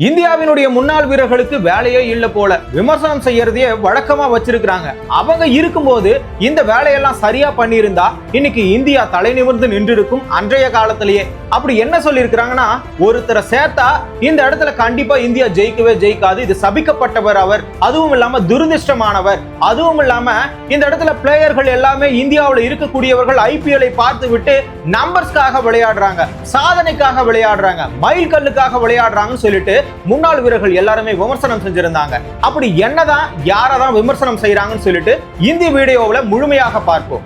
இந்தியாவினுடைய முன்னாள் வீரர்களுக்கு வேலையே இல்ல போல விமர்சனம் செய்யறதையே வழக்கமா வச்சிருக்காங்க. அவங்க இருக்கும்போது இந்த வேலையெல்லாம் சரியா பண்ணியிருந்தா இன்னைக்கு இந்தியா தலை நிமிர்ந்து நின்று இருக்கும். அன்றைய காலத்திலேயே அப்படி என்ன சொல்லி இருக்கிறாங்கன்னா, ஒருத்தரை சேர்த்தா இந்த இடத்துல கண்டிப்பா இந்தியா ஜெயிக்கவே ஜெயிக்காது, இது சபிக்கப்பட்டவர் அவர், அதுவும் இல்லாம துரதிருஷ்டமானவர், அதுவும் இல்லாம இந்த இடத்துல பிளேயர்கள் எல்லாமே இந்தியாவில் இருக்கக்கூடியவர்கள் ஐபிஎல்லை பார்த்து விட்டு நம்பர்ஸ்க்காக விளையாடுறாங்க, சாதனைக்காக விளையாடுறாங்க, மைல் கல்லுக்காக விளையாடுறாங்கன்னு சொல்லிட்டு முன்னாள் வீரர்கள் எல்லாருமே விமர்சனம் செஞ்சிருந்தாங்க. அப்படி என்னதான் யாரதான் விமர்சனம் செய்யறாங்கன்னு சொல்லிட்டு இந்த வீடியோவுல முழுமையாக பார்ப்போம்.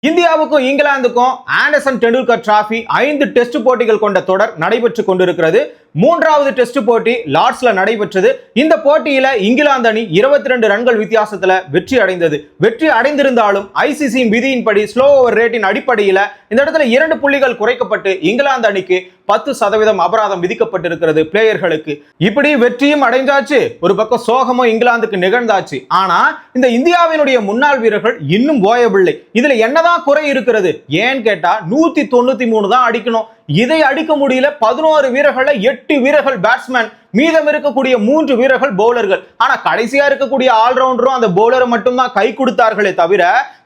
இந்தியாவுக்கும் இங்கிலாந்துக்கும் ஆண்டர்சன் டெண்டுல்கர் டிராபி 5 டெஸ்ட் போட்டிகள் கொண்ட தொடர் நடைபெற்றுக் கொண்டிருக்கிறது. 3வது டெஸ்ட் போட்டி லார்ட்ஸ்ல நடைபெற்றது. இந்த போட்டியில இங்கிலாந்து அணி 22 ரன்கள் வித்தியாசத்துல வெற்றி அடைந்தது. வெற்றி அடைந்திருந்தாலும் ஐசிசி விதியின்படி ஸ்லோ ஓவர் ரேட்டின் அடிப்படையில இந்த இடத்துல 2 புள்ளிகள் குறைக்கப்பட்டு இங்கிலாந்து அணிக்கு 10% அபராதம் விதிக்கப்பட்டிருக்கிறது பிளேயர்களுக்கு. இப்படி வெற்றியும் அடைஞ்சாச்சு, ஒரு பக்கம் சோகமும் இங்கிலாந்துக்கு நிகழ்ந்தாச்சு. ஆனா இந்த இந்தியாவினுடைய முன்னாள் வீரர்கள் இன்னும் ஓயவில்லை. இதுல என்னதான் குறை இருக்கிறது ஏன்னு கேட்டா 193 தான் அடிக்கணும். இதை அடிக்க முடியல. 11 வீரர்கள் 8 வீரர்கள் பேட்ஸ்மேன், மீதம் இருக்கக்கூடிய 3 வீரர்கள் பவுலர்கள். ஆனா கடைசியா இருக்கக்கூடிய ஆல்ரவுண்டரும் அந்த பவுலரை மட்டும்தான் கை கொடுத்தார்களே தவிர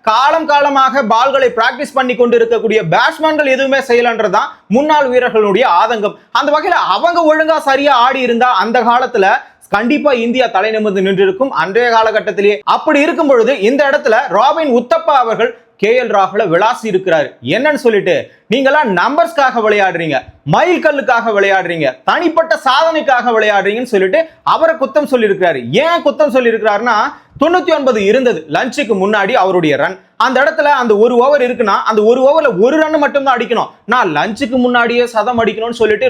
காலம் காலமாக பால்களை பிராக்டிஸ் பண்ணி கொண்டு இருக்கக்கூடிய பேட்ஸ்மேன்கள் எதுவுமே செய்யலன்றதான் முன்னாள் வீரர்களுடைய ஆதங்கம். அந்த வகையில அவங்க ஒழுங்கா சரியா ஆடி இருந்தா அந்த காலத்துல கண்டிப்பா இந்தியா தலை நிமிர்ந்து நின்றிருக்கும் அன்றைய காலகட்டத்திலேயே. அப்படி இருக்கும் பொழுது இந்த இடத்துல ராபின் உத்தப்பா அவர்கள் KL ராகுல விளாசி இருக்கிறாரு. என்னன்னு சொல்லிட்டு, நீங்களாம் நம்பர்ஸ்க்காக விளையாடுறீங்க, மைல் கல்லுக்காக விளையாடுறீங்க, தனிப்பட்ட சாதனைக்காக விளையாடுறீங்கன்னு சொல்லிட்டு அவரை குத்தம் சொல்லி இருக்கிறாரு. ஏன் குத்தம் சொல்லி இருக்கிறாருன்னா, 99 இருந்தது லஞ்சுக்கு முன்னாடி அவருடைய ரன். அந்த இடத்துல அந்த ஒரு ஓவர் இருக்குன்னா அந்த ஒரு ஓவர்ல ஒரு ரன் மட்டும் தான் அடிக்கணும். நான் லஞ்சுக்கு முன்னாடியே சதம் அடிக்கணும்னு சொல்லிட்டு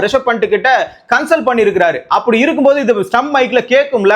ரிஷப் பண்ட் கிட்ட கன்சல்ட் பண்ணிருக்கிறாரு. அப்படி இருக்கும்போது இது ஸ்டம் மைக்ல கேட்கும்ல.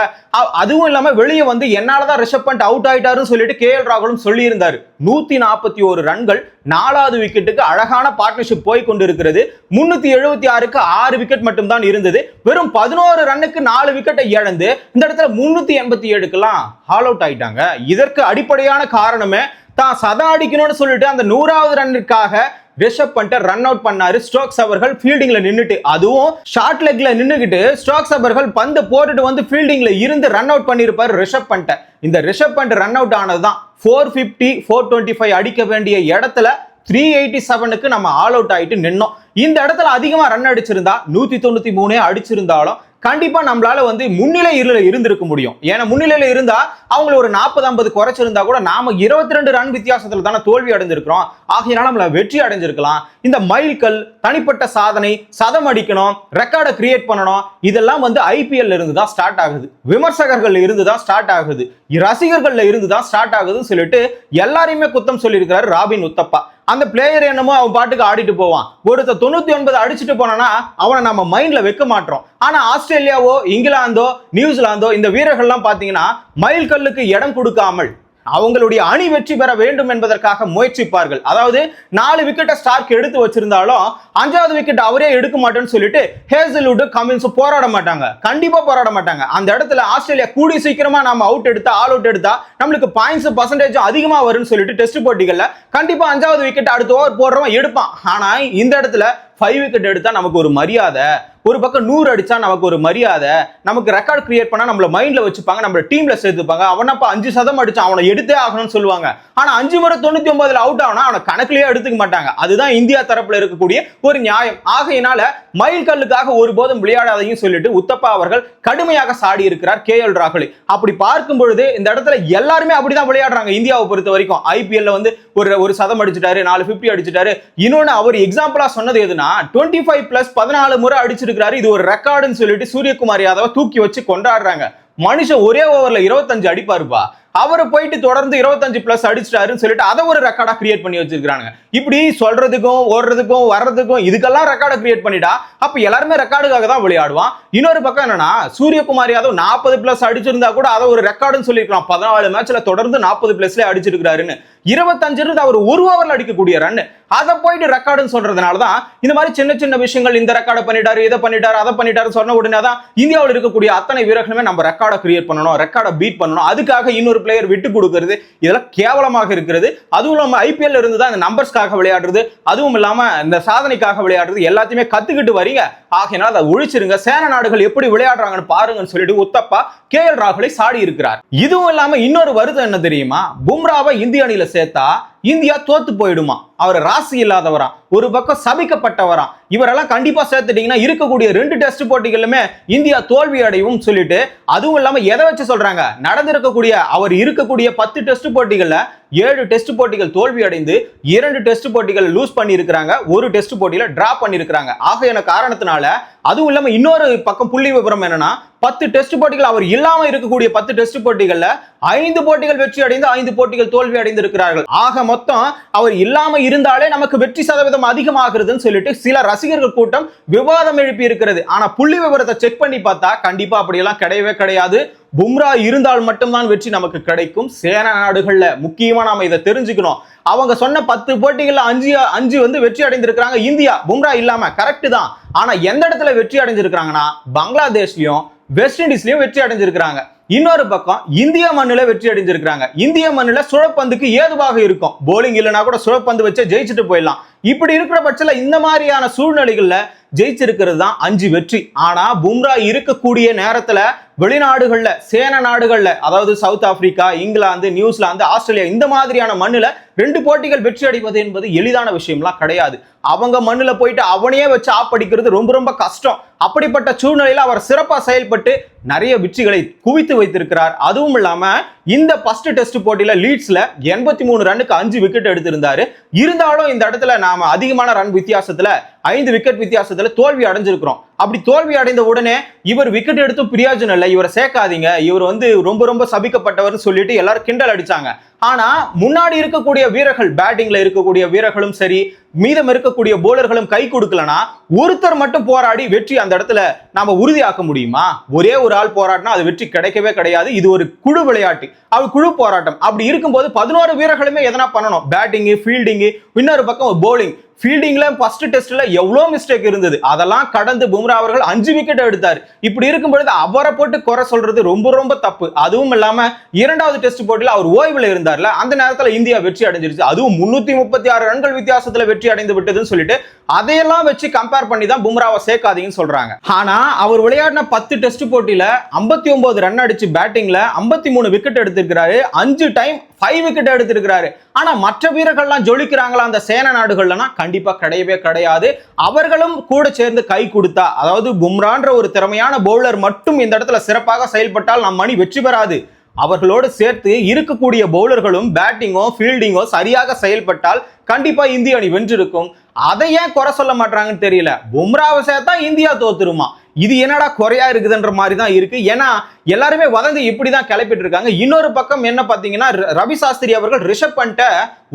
அதுவும் இல்லாம வெளியே வந்து என்னாலதான் ரிஷப் பண்ட் அவுட் ஆயிட்டாருன்னு சொல்லிட்டு KL ராகுலும் சொல்லி இருந்தாரு. 141 ரன்கள் 4வது விக்கெட்டுக்கு அழகான பார்ட்னர்ஷிப் போய் கொண்டிருக்கிறது. 376க்கு 6 விக்கெட் மட்டும் தான் இருந்தது. வெறும் 11 ரன்னுக்கு 4 விக்கெட்டை இழந்து இந்த இடத்துல 387க்குலாம் ஆல் அவுட் ஆயிட்டாங்க. இதற்கு அடிப்படையான காரணமே தான் சதம் அடிக்கணும்னு சொல்லிட்டு அந்த 100வது ரன்னிற்காக ரிஷப் பண்ட ரன் அவுட் பண்ணாரு. ஸ்டோக்ஸ் அவர்கள் ஃபீல்டிங்ல நின்னுட்டு, அதுவும் ஷார்ட் லெக்ல நின்னுகிட்டு ஸ்டோக்ஸ் அவர்கள் பந்து போட்டுட்டு வந்து ஃபீல்டிங்ல இருந்து ரன் அவுட் பண்ணிருப்பாரு ரிஷப் பண்ட. இந்த ரிஷப் பண்ட் ரன் அவுட் ஆனதுதான் 450 425 அடிக்க வேண்டிய இடத்துல 387க்கு நம்ம ஆல் அவுட் ஆயிட்டு நின்னோம். இந்த இடத்துல அதிகமா ரன் அடிச்சிருந்தா 193 அடிச்சிருந்தாலும் கண்டிப்பா நம்மளால வந்து முன்னிலையில இருந்திருக்க முடியும். ஏன்னா முன்னிலையில இருந்தா அவங்களை ஒரு 40-50 குறைச்சிருந்தா கூட நாம 22 ரன் வித்தியாசத்துல தானே தோல்வி அடைஞ்சிருக்கிறோம். ஆகையினால நம்மள வெற்றி அடைஞ்சிருக்கலாம். இந்த மைல்கல், தனிப்பட்ட சாதனை, சதம் அடிக்கணும், ரெக்கார்டை கிரியேட் பண்ணணும், இதெல்லாம் வந்து ஐபிஎல்ல இருந்து தான் ஸ்டார்ட் ஆகுது, விமர்சகர்கள் இருந்து தான் ஸ்டார்ட் ஆகுது, ரசிகர்கள்ல இருந்து தான் ஸ்டார்ட் ஆகுதுன்னு சொல்லிட்டு எல்லாரையுமே குத்தம் சொல்லியிருக்கிறாரு ராபின் உத்தப்பா. அந்த பிளேயர் என்னமோ அவன் பாட்டுக்கு ஆடிட்டு போவான். ஒருத்தர் 99 அடிச்சுட்டு போனா அவனை நம்ம மைண்ட்ல வைக்க மாட்டோம். ஆனா ஆஸ்திரேலியாவோ இங்கிலாந்தோ நியூசிலாந்தோ இந்த வீரர்கள்லாம் பாத்தீங்கன்னா மைல் கல்லுக்கு இடம் கொடுக்காமல் அவங்களுடைய அணி வெற்றி பெற வேண்டும் என்பதற்காக முயற்சிப்பார்கள். அதாவது 4 விக்கெட்டை ஸ்டார்க் எடுத்து வச்சிருந்தாலும் 5வது விக்கெட் அவரே எடுக்க மாட்டேன்னு சொல்லிட்டு ஹேசல்வுட், கமின்ஸ் போராட மாட்டாங்க, கண்டிப்பா போராட மாட்டாங்க. அந்த இடத்துல ஆஸ்திரேலியா கூடி சீக்கிரமா நம்ம அவுட் எடுத்தா, ஆல் அவுட் எடுத்தா நம்மளுக்கு பாயிண்ட்ஸ் பர்சன்டேஜ் அதிகமா வரும்னு சொல்லிட்டு டெஸ்ட் போட்டிகள்ல கண்டிப்பா 5வது விக்கெட் அடுத்த ஓவர் போடுறவன் எடுப்பான். ஆனா இந்த இடத்துல 5 விக்கெட் எடுத்தா நமக்கு ஒரு மரியாதை, ஒரு பக்கம் 100 அடிச்சா நமக்கு ஒரு மரியாதை, நமக்கு ரெக்கார்ட் கிரியேட் பண்ணா நம்மள மைண்ட்ல வச்சுப்பாங்க, நம்மள டீம்ல சேர்த்துப்பாங்க. அவனப்ப 5 சதம் அடிச்சா அவனை எடுத்தே ஆகணும்னு சொல்லுவாங்க. ஆனா 5 முறை 99ல அவுட் ஆனா அவனை கணக்கிலேயே எடுத்துக்க மாட்டாங்க. அதுதான் இந்தியா தரப்புல இருக்கக்கூடிய ஒரு நியாயம். ஆகையினால மைல் கல்லுக்காக ஒருபோதும் விளையாடாதையும் சொல்லிட்டு உத்தப்பா அவர்கள் கடுமையாக சாடி இருக்கிறார் KL ராகுலை. அப்படி பார்க்கும் பொழுது இந்த இடத்துல எல்லாருமே அப்படிதான் விளையாடுறாங்க. இந்தியாவை பொறுத்த வரைக்கும் ஐபிஎல்ல வந்து ஒரு சதம் அடிச்சிட்டாரு, 450 அடிச்சிட்டாரு. இன்னொன்னு அவர் எக்ஸாம்பிளா சொன்னது எதுனா 25+ 14 முறை அடிச்சிருக்காரு, இது ஒரு ரெக்கார்டுன்னு சொல்லிட்டு சூரியகுமார் யாதவ தூக்கி வச்சு கொண்டாடுறாங்க. மனுஷன் ஒரே ஓவர்ல 25 அடிப்பாருப்பா, அவரை போயிட்டு தொடர்ந்து 25+ அடிச்சிட்டாருன்னு சொல்லிட்டு அதை ஒரு ரெக்கார்டா கிரியேட் பண்ணி வச்சிருக்காங்க. இப்படி சொல்றதுக்கும் ஓடுறதுக்கும் வர்றதுக்கும் இதுக்கெல்லாம் ரெக்கார்டை கிரியேட் பண்ணிட்டா அப்ப எல்லாருமே ரெக்கார்டுக்காக தான் விளையாடுவான். இன்னொரு பக்கம் என்னன்னா, சூரியகுமார் யாதவ் 40+ அடிச்சிருந்தா கூட அதை ஒரு ரெக்கார்டுன்னு சொல்லிருக்கலாம். 14 மேட்ச்ல தொடர்ந்து 40+ல அடிச்சிருக்காருன்னு. 25 இருந்து அவர் ஒரு ஓவர்ல அடிக்கக்கூடிய ரன், அதை போயிட்டு ரெக்கார்டுன்னு சொல்றதுனாலதான் இந்த மாதிரி சின்ன சின்ன விஷயங்கள், இந்த ரெக்கார்டை பண்ணிட்டாரு, இதை பண்ணிட்டாரு, அதை பண்ணிட்டாரு சொன்ன உடனே தான் இந்தியாவில் இருக்கக்கூடிய அத்தனை வீரர்களுமே நம்ம ரெக்கார்டை கிரியேட் பண்ணணும், ரெக்கார்டை பீட் பண்ணணும். அதுக்காக இன்னொரு பிளேயர் விட்டு கொடுக்கிறது, இதெல்லாம் கேவலமாக இருக்கிறது. அதுவும் இல்லாம ஐபிஎல் இருந்து தான் இந்த நம்பர்ஸ்க்காக விளையாடுறது, அதுவும் இல்லாம இந்த சாதனைக்காக விளையாடுறது எல்லாத்தையுமே கத்துக்கிட்டு வரீங்க. ஆகையினால் அதை ஒழிச்சிருங்க. சேன நாடுகள் எப்படி விளையாடுறாங்கன்னு பாருங்கன்னு சொல்லிட்டு உத்தப்பா KL ராகுலை சாடி இருக்கிறார். இதுவும் இல்லாம இன்னொரு வருத்தம் என்ன தெரியுமா? பும்ராவை இந்திய அணியில சேர்த்தா இந்தியா தோத்து போயிடுமா? அவர் ராசி இல்லாதவரா, ஒரு பக்கம் சபிக்கப்பட்டவரா. இவரெல்லாம் கண்டிப்பா சேர்த்துட்டீங்கன்னா இருக்கக்கூடிய 2 டெஸ்ட் போட்டிகளுமே இந்தியா தோல்வி அடையும் சொல்லிட்டு, அதுவும் இல்லாம எதை வச்சு சொல்றாங்க, நடந்திருக்கக்கூடிய அவர் இருக்கக்கூடிய 10 டெஸ்ட் போட்டிகள்ல 7 டெஸ்ட் போட்டிகள் தோல்வி அடைந்து 2 டெஸ்ட் போட்டிகள் லூஸ் பண்ணி இருக்கிறாங்க, ஒரு டெஸ்ட் போட்டியில டிரா பண்ணி இருக்கிறாங்க. ஆகையான காரணத்தினால அதுவும் இல்லாம இன்னொரு பக்கம் புள்ளி விவரம் என்னன்னா, 10 டெஸ்ட் போட்டிகள் அவர் இல்லாம இருக்கக்கூடிய 10 டெஸ்ட் போட்டிகள்ல 5 போட்டிகள் வெற்றி அடைந்து 5 போட்டிகள் தோல்வி அடைந்து இருக்கிறார்கள். ஆக மொத்தம் அவர் இல்லாம இருந்தாலே நமக்கு வெற்றி சதவீதம் அதிகமாகிறதுன்னு சொல்லிட்டு சில ரசிகர்கள் கூட்டம் விவாதம் எழுப்பி இருக்கிறது. ஆனா புள்ளி விவரத்தை செக் பண்ணி பார்த்தா கண்டிப்பா அப்படியெல்லாம் கிடையவே கிடையாது. பும்ரா இருந்தால் மட்டும்தான் வெற்றி நமக்கு கிடைக்கும். சேன நாடுகள்ல முக்கியமா நாம இதை தெரிஞ்சுக்கணும். அவங்க சொன்ன 10 போட்டிகள்ல 5 வந்து வெற்றி அடைந்திருக்கிறாங்க இந்தியா பும்ரா இல்லாம, கரெக்ட் தான். ஆனா எந்த இடத்துல வெற்றி அடைஞ்சிருக்காங்கன்னா, பங்களாதேஷ்லயும் வெஸ்ட் இண்டீஸ்லயும் வெற்றி அடைஞ்சிருக்காங்க. இன்னொரு பக்கம் இந்திய மண்ணுல வெற்றி அடைஞ்சிருக்காங்க. இந்திய மண்ணுல சுழற்பந்துக்கு ஏதுவாக இருக்கும், போலிங் இல்லைன்னா கூட சுழற்பந்து வச்சு ஜெயிச்சுட்டு போயிடலாம். இப்படி இருக்கிற பட்சத்துல இந்த மாதிரியான சூழ்நிலைகள்ல ஜெயிச்சிருக்கிறது தான் 5 வெற்றி. ஆனா பும்ரா இருக்கக்கூடிய நேரத்துல வெளிநாடுகள்ல, சேன நாடுகள்ல, அதாவது south Africa, England, New Zealand, Australia இந்த மாதிரியான மண்ணுல 2 போட்டிகள் வெற்றி அடைவது என்பது எளிதான விஷயம்லாம் கிடையாது. அவங்க மண்ணுல போயிட்டு அவனையே வச்சு ஆப்படிக்கிறது ரொம்ப ரொம்ப கஷ்டம். அப்படிப்பட்ட சூழ்நிலையில அவர் சிறப்பா செயல்பட்டு நிறைய வெற்றிகளை குவித்து வைத்திருக்கிறார். அதுவும் இல்லாம இந்த ஃபர்ஸ்ட் டெஸ்ட் போட்டியில லீட்ஸ்ல 83 ரன்னுக்கு 5 விக்கெட் எடுத்திருந்தாரு. இருந்தாலும் இந்த இடத்துல நாம அதிகமான ரன் வித்தியாசத்துல 5 விக்கெட் வித்தியாசத்துல தோல்வி அடைஞ்சிருக்கிறோம். அப்படி தோல்வி அடைந்த உடனே இவர் விக்கெட் எடுத்து பிரயோஜனம் இல்லை, இவரை சேர்க்காதீங்க, இவர் வந்து ரொம்ப ரொம்ப சபிக்கப்பட்டவர் சொல்லிட்டு எல்லாரும் கிண்டல் அடிச்சாங்க. ஆனா முன்னாடி இருக்கக்கூடிய வீரர்கள், பேட்டிங்ல இருக்கக்கூடிய வீரர்களும் சரி, மீதம் இருக்கக்கூடிய போலர்களும் கை கொடுக்கலனா ஒருத்தர் மட்டும் போராடி வெற்றி அந்த இடத்துல நாம உறுதியாக்க முடியுமா? ஒரே ஒரு ஆள் போராடினா அது வெற்றி கிடைக்கவே கிடையாது. இது ஒரு குழு விளையாட்டு, அது குழு போராட்டம். அப்படி இருக்கும்போது 11 வீரர்களுமே எதனா பண்ணணும், பேட்டிங், ஃபீல்டிங், இன்னொரு பக்கம் போலிங். ஃபீல்டிங்ல ஃபர்ஸ்ட் டெஸ்ட்ல எவ்வளவு மிஸ்டேக் இருந்தது, அதெல்லாம் கடந்து பும்ரா அவர்கள் 5 விக்கெட் எடுத்தார். இப்படி இருக்கும் பொழுது அவரை போட்டு குறை சொல்றது ரொம்ப ரொம்ப தப்பு. அதுவும் இல்லாம 2வது டெஸ்ட் போட்டியில அவர் ஓய்வுல இருந்தார்ல, அந்த நேரத்துல இந்தியா வெற்றி அடைஞ்சிருச்சு. அதுவும் 336 ரன்கள் வித்தியாசத்துல வெற்றி அடைந்து விட்டதுன்னு சொல்லிட்டு அதையெல்லாம் வச்சு கம்பேர் பண்ணி தான் பும்ராவை சேர்க்காதீங்கன்னு சொல்றாங்க. ஆனா அவர் விளையாடின 10 டெஸ்ட் போட்டியில 59 ரன் அடிச்சு பேட்டிங்ல 53 விக்கெட் எடுத்திருக்கிறாரு. 5 டைம் 5 விக்கெட் எடுத்திருக்கிறாரு. ஆனா மற்ற வீரர்கள்லாம் ஜொலிக்கிறாங்களா அந்த சேன நாடுகள்லனா? கண்டிப்பா கிடையவே கிடையாது. அவர்களும் கூட சேர்ந்து கை கொடுத்தா, அதாவது பும்ரான்ற ஒரு திறமையான பவுலர் மட்டும் இந்த இடத்துல சிறப்பாக செயல்பட்டால் நம் அணி வெற்றி பெறாது. அவர்களோடு சேர்த்து இருக்கக்கூடிய பவுலர்களும் பேட்டிங்கோ ஃபீல்டிங்கோ சரியாக செயல்பட்டால் கண்டிப்பா இந்திய அணி வென்றிருக்கும். அதை ஏன் குறை சொல்ல மாட்டாங்கன்னு தெரியல. பும்ராவை சேர்த்தா இந்தியா தோத்துருமா? இது என்னடா குறையா இருக்குதுன்ற மாதிரி தான் இருக்கு. ஏன்னா எல்லாருமே வதந்தி இப்படிதான் கிளப்பிட்டு இருக்காங்க. இன்னொரு பக்கம் என்ன பாத்தீங்கன்னா, ரவி சாஸ்திரி அவர்கள் ரிஷப் பண்ட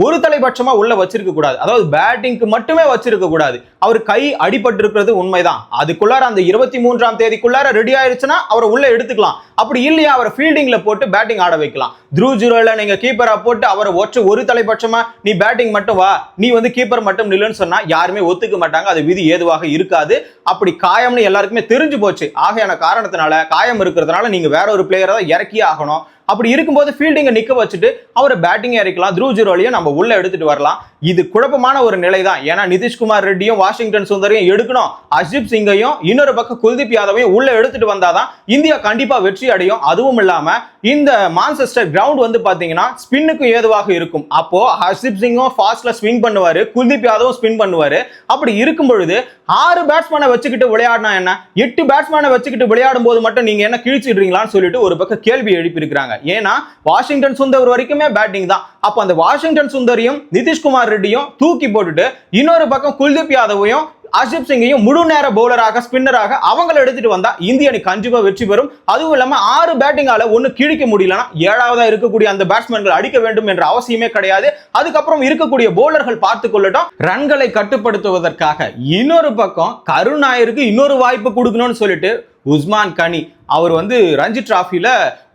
ஒரு தலைபட்சமா உள்ள வச்சிருக்க கூடாது, அதாவது பேட்டிங்க்கு மட்டுமே வச்சிருக்க கூடாது. அவர் கை அடிபட்டு இருக்கிறது உண்மைதான். அதுக்குள்ளார அந்த 23ஆம் தேதிக்குள்ளார ரெடி ஆயிருச்சுன்னா அவரை உள்ள எடுத்துக்கலாம். அப்படி இல்லையா அவரை ஃபீல்டிங்ல போட்டு பேட்டிங் ஆட வைக்கலாம். த்ருவ் ஜுரேல நீங்க கீப்பரா போட்டு அவரை ஒரு தலைபட்சமா நீ பேட்டிங் மட்டும் வா, நீ வந்து கீப்பர் மட்டும் நில்லுன்னு சொன்னா யாருமே ஒத்துக்க மாட்டாங்க. அது விதி ஏதுவாக இருக்காது. அப்படி காயம்னு எல்லாருக்குமே தெரிஞ்சு போச்சு. ஆகையான காரணத்தினால, காயம் இருக்கிறதுனால நீங்க வேற ஒரு பிளேயரை தான் இறக்கியே ஆகணும். அப்படி இருக்கும்போது ஃபீல்டிங்கை நிக்க வச்சுட்டு அவரை பேட்டிங் இறக்கலாம், த்ருவ் ஜுரேலையும் நம்ம உள்ள எடுத்துட்டு வரலாம். இது குழப்பமான ஒரு நிலை தான். ஏன்னா நிதிஷ்குமார் ரெட்டியும் வாஷிங்டன் சுந்தரையும் எடுக்கணும், ஹர்ஷ்தீப் சிங்கையும் இன்னொரு பக்கம் குல்தீப் யாதவையும் உள்ள எடுத்துட்டு வந்தாதான் இந்தியா கண்டிப்பா வெற்றி அடையும். அதுவும் இல்லாம இந்த மான்செஸ்டர் கிரவுண்ட் வந்து பாத்தீங்கன்னா ஸ்பின்னுக்கும் ஏதுவாக இருக்கும். அப்போ ஹர்ஷ்தீப் சிங்கும் ஃபாஸ்ட்ல ஸ்விங் பண்ணுவாரு, குல்தீப் யாதவும் ஸ்பின் பண்ணுவாரு. அப்படி இருக்கும் பொழுது 6 பேட்ஸ்மேனை வச்சுக்கிட்டு விளையாடினா என்ன, 8 பேட்ஸ்மேனை வச்சுக்கிட்டு விளையாடும் போது மட்டும் நீங்க என்ன கிழிச்சிடுறீங்களான்னு சொல்லிட்டு ஒரு பக்கம் கேள்வி எழுப்பி இருக்கிறாங்க. ஏன்னா வாஷிங்டன் சுந்தர் வரைக்குமே பேட்டிங் தான். அப்ப அந்த வாஷிங்டன் சுந்தரையும் நிதிஷ்குமார் ரெட்டியும் தூக்கி போட்டுட்டு இன்னொரு பக்கம் குல்தீப் யாதவையும் ஹர்ஷ்தீப் சிங்கையும் முழு நேர பவுலராக ஸ்பின்னராக அவங்களை எடுத்துட்டு வந்தா இந்திய அணி கண்டிப்பா வெற்றி பெறும். அதுவும் இல்லாம 6 பேட்டிங்கால ஒன்னு கிழிக்க முடியலன்னா 7வதா இருக்கக்கூடிய அந்த பேட்ஸ்மேன்கள் அடிக்க வேண்டும் என்ற அவசியமே கிடையாது. அதுக்கப்புறம் இருக்கக்கூடிய பவுலர்கள் பார்த்துக் கொள்ளட்டும். ரன்களை கட்டுப்படுத்துவதற்காக இன்னொரு பக்கம் கருண் நாயருக்கு இன்னொரு வாய்ப்பு கொடுக்கணும்னு சொல்லிட்டு உஸ்மான் கனி அவர் வந்து ரஞ்சி டிராஃபில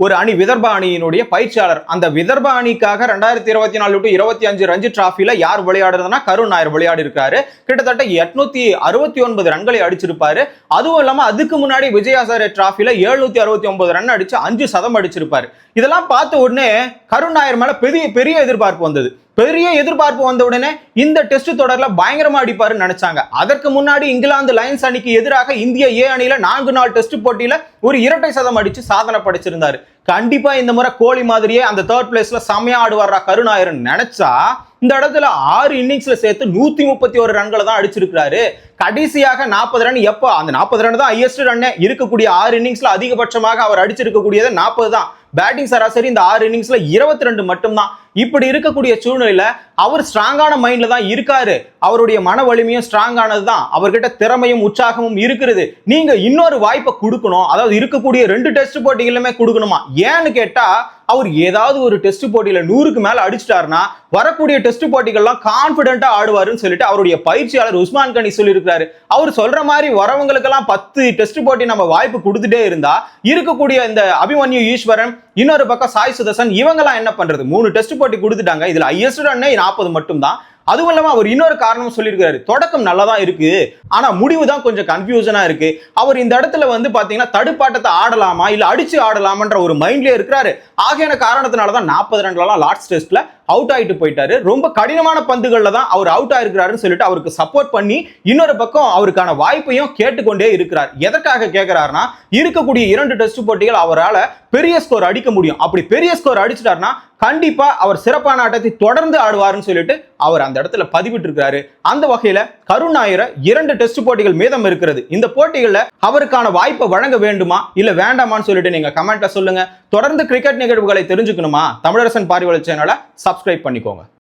ஒரு அணி விதர்பா அணியினுடைய பயிற்சியாளர். அந்த விதர்பா அணிக்காக 2024 to 25 ரஞ்சி டிராஃபில யார் விளையாடுறதுன்னா கருண் நாயர் விளையாடி இருக்காரு. கிட்டத்தட்ட 869 ரன்களை அடிச்சிருப்பாரு. அதுவும் இல்லாம அதுக்கு முன்னாடி விஜய் ஹசாரே டிராஃபில 769 ரன் அடிச்சு 5 சதம் அடிச்சிருப்பாரு. இதெல்லாம் பார்த்த உடனே கருண் நாயர் மேல பெரிய எதிர்பார்ப்பு வந்தது. பெரிய எதிர்பார்ப்பு வந்த உடனே இந்த டெஸ்ட் தொடர்ல பயங்கரமா அடிப்பாருன்னு நினைச்சாங்க. அதற்கு முன்னாடி இங்கிலாந்து லயன்ஸ் அணிக்கு எதிராக இந்திய ஏ அணியில 4 நாள் டெஸ்ட் போட்டியில ஒரு இரட்டை சதம் அடிச்சு சாதனை படைச்சிருந்தாரு. கண்டிப்பா இந்த முறை கோலி மாதிரியே அந்த 3rd பிளேஸ்ல செமையா ஆடுவாரா கருணாயர் நினைச்சா இந்த இடத்துல 6 இன்னிங்ஸ்ல சேர்த்து 131 ரன்களை தான் அடிச்சிருக்காரு. கடைசியாக 40 ரன். எப்போ அந்த 40 ரன் தான் ஹையஸ்ட் ரன் இருக்கக்கூடிய 6 இன்னிங்ஸ்ல அதிகபட்சமாக அவர் அடிச்சிருக்கக்கூடியது 40 தான். பேட்டிங் சராசரி இந்த 6 இன்னிங்ஸ்ல 22 மட்டும்தான். இப்படி இருக்கக்கூடிய சூழ்நிலையில அவர் ஸ்ட்ராங்கான மைண்ட்ல தான் இருக்காரு. அவருடைய மன வலிமையும் ஸ்ட்ராங்கானது தான். அவர்கிட்ட திறமையும் உற்சாகமும் இருக்கிறது. நீங்க இன்னொரு வாய்ப்பை கொடுக்கணும். அதாவது இருக்கக்கூடிய 2 டெஸ்ட் போட்டிகளுமே கொடுக்கணுமா? ஏன்னு கேட்டா அவர் ஏதாவது ஒரு டெஸ்ட் போட்டியில 100க்கு மேல அடிச்சிட்டாருன்னா வரக்கூடிய டெஸ்ட் போட்டிகள்லாம் கான்பிடென்ட்டா ஆடுவாருன்னு சொல்லிட்டு அவருடைய பயிற்சியாளர் உஸ்மான் கனி சொல்லியிருக்காரு. அவர் சொல்ற மாதிரி வரவங்களுக்கெல்லாம் 10 டெஸ்ட் போட்டி நம்ம வாய்ப்பு கொடுத்துட்டே இருந்தா இருக்கக்கூடிய இந்த அபிமன்யு ஈஸ்வரன், இன்னொரு பக்கம் சாய் சுதர்சன், இவங்கெல்லாம் என்ன பண்றது? 3 டெஸ்ட் போட்டி கொடுத்துட்டாங்க. இதுல ஹையஸ்ட் ரன்னே 40 மட்டும் தான். அதுவும் இல்லாம அவர் இன்னொரு காரணம் சொல்லியிருக்காரு. தொடக்கம் நல்லதா இருக்கு, ஆனா முடிவு தான் கொஞ்சம் கன்ஃபியூஷனா இருக்கு. அவர் இந்த இடத்துல பாத்தீங்கன்னா தடுப்பாட்டத்தை ஆடலாமா இல்ல அடிச்சு ஆடலாமான்ற ஒரு மைண்ட்லயே இருக்கிறாரு. ஆகியான காரணத்தினாலதான் 40 ரன்லாம் லார்ட்ஸ் டெஸ்ட்ல அவுட் ஆயிட்டு போயிட்டாரு. ரொம்ப கடினமான பந்துகள்ல தான் அவர் அவுட் ஆயிருக்கிறாருன்னு சொல்லிட்டு அவருக்கு சப்போர்ட் பண்ணி இன்னொரு பக்கம் அவருக்கான வாய்ப்பையும் கேட்டுக்கொண்டே இருக்கிறார். எதற்காக கேட்கிறாருன்னா இருக்கக்கூடிய 2 டெஸ்ட் போட்டிகள் அவரால் பெரிய ஸ்கோர் அடிக்க முடியும். அப்படி பெரிய ஸ்கோர் அடிச்சிட்டாருன்னா கண்டிப்பா அவர் சிறப்பான ஆட்டத்தை தொடர்ந்து ஆடுவார்னு சொல்லிட்டு அவர் அந்த இடத்துல பதிவிட்டு இருக்காரு. அந்த வகையில கருண் நாயரை 2 டெஸ்ட் போட்டிகள் மீதம் இருக்கிறது. இந்த போட்டிகள்ல அவருக்கான வாய்ப்பை வழங்க வேண்டுமா இல்ல வேண்டாமான்னு சொல்லிட்டு நீங்க கமெண்ட்ல சொல்லுங்க. தொடர்ந்து கிரிக்கெட் நிகழ்வுகளை தெரிஞ்சுக்கணுமா? தமிழரசன் பார்வையாளர் சேனலை சப்ஸ்கிரைப் பண்ணிக்கோங்க.